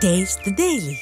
Taste the Daily.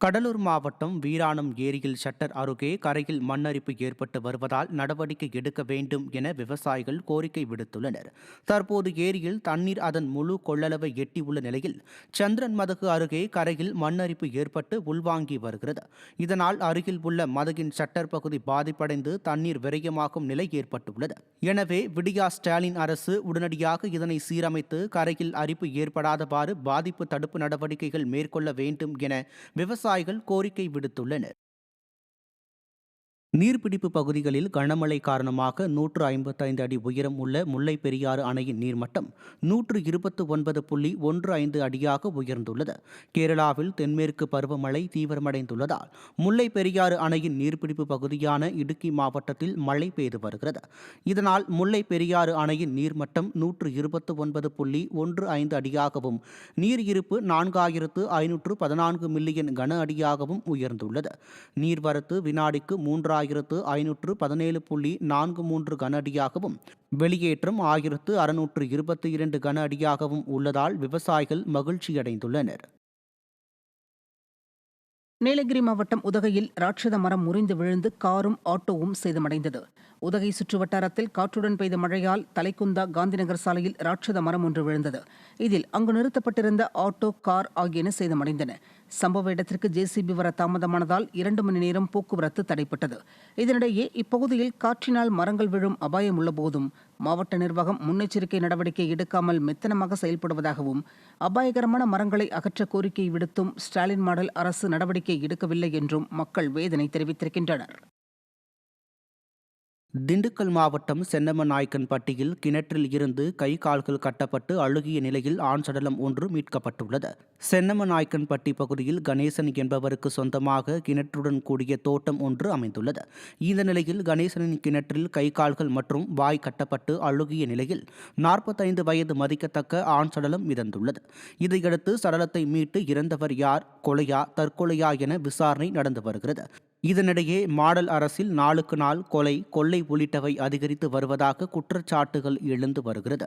Cuddalore மாவட்டம் வீராணம் ஏரியில் shutter அருகே கரையில் மண்ணரிப்பு ஏற்பட்டு வருவதால் நடவடிக்கை எடுக்க வேண்டும் என விவசாயிகள் கோரிக்கை விடுத்துள்ளனர். தற்போது ஏரியில் தண்ணீர் அதன் முழு கொள்ளளவை எட்டியுள்ள நிலையில் சந்திரன் மதகு அருகே கரையில் மண்ணரிப்பு ஏற்பட்டு உள்வாங்கி வருகிறது. இதனால் அருகில் உள்ள மதகின் ஷட்டர் பகுதி பாதிப்படைந்து தண்ணீர் விரயமாகும் நிலை ஏற்பட்டுள்ளது. எனவே விடியா ஸ்டாலின் அரசு உடனடியாக இதனை சீரமைத்து கரையில் அரிப்பு ஏற்படாதவாறு பாதிப்பு தடுப்பு நடவடிக்கைகள் மேற்கொள்ள வேண்டும் என விவசாயிகள் கோரிக்கை விடுத்துள்ளனர். நீர்பிடிப்பு பகுதிகளில் கனமழை காரணமாக 155 அடி உயரம் உள்ள முல்லை பெரியாறு அணையின் நீர்மட்டம் 129.15 அடியாக உயர்ந்துள்ளது. கேரளாவில் தென்மேற்கு பருவமழை தீவிரமடைந்துள்ளதால் முல்லை பெரியாறு அணையின் நீர்பிடிப்பு பகுதியான இடுக்கி மாவட்டத்தில் மழை பெய்து வருகிறது. இதனால் முல்லை பெரியாறு அணையின் நீர்மட்டம் 129.15 அடியாகவும் நீர் இருப்பு 4514 மில்லியன் கன அடியாகவும் உயர்ந்துள்ளது. நீர்வரத்து வினாடிக்கு 3517.43 கன அடியாகவும் வெளியேற்றம் 1622 கன அடியாகவும் உள்ளதால் விவசாயிகள் மகிழ்ச்சியடைந்துள்ளனர். நீலகிரி மாவட்டம் உதகையில் ராட்சத மரம் முறிந்து விழுந்து காரும் ஆட்டோவும் சேதமடைந்தது. உதகை சுற்றுவட்டாரத்தில் காற்றுடன் பெய்த மழையால் தலைக்குந்தா காந்திநகர் சாலையில் ராட்சத மரம் ஒன்று விழுந்தது. இதில் அங்கு நிறுத்தப்பட்டிருந்த ஆட்டோ, கார் ஆகியன சேதமடைந்தன. சம்பவ இடத்திற்கு ஜேசிபி வர தாமதமானதால் 2 மணி நேரம் போக்குவரத்து தடைப்பட்டது. இதனிடையே இப்பகுதியில் காற்றினால் மரங்கள் விழும் அபாயம் உள்ளபோதும் மாவட்ட நிர்வாகம் முன்னெச்சரிக்கை நடவடிக்கை எடுக்காமல் மெத்தனமாக செயல்படுவதாகவும் அபாயகரமான மரங்களை அகற்ற கோரிக்கை விடுத்தும் ஸ்டாலின் மாடல் அரசு நடவடிக்கை எடுக்கவில்லை என்றும் மக்கள் வேதனை தெரிவித்திருக்கின்றனர். திண்டுக்கல் மாவட்டம் சென்னமநாயக்கன்பட்டியில் கிணற்றில் இருந்து கை கால்கள் கட்டப்பட்டு அழுகிய நிலையில் ஆண் சடலம் ஒன்று மீட்கப்பட்டுள்ளது. சென்னமநாயக்கன்பட்டி பகுதியில் கணேசன் என்பவருக்கு சொந்தமாக கிணற்றுடன் கூடிய தோட்டம் ஒன்று அமைந்துள்ளது. இந்த நிலையில் கணேசனின் கிணற்றில் கை கால்கள் மற்றும் வாய் கட்டப்பட்டு அழுகிய நிலையில் 45 வயது மதிக்கத்தக்க ஆண் சடலம் மிதந்துள்ளது. இதையடுத்து சடலத்தை மீட்டு இறந்தவர் யார், கொலையா தற்கொலையா என விசாரணை நடந்து வருகிறது. இதனிடையே மாடல் அரசில் நாளுக்கு நாள் கொலை, கொள்ளை உள்ளிட்டவை அதிகரித்து வருவதாக குற்றச்சாட்டுகள் எழுந்து வருகிறது.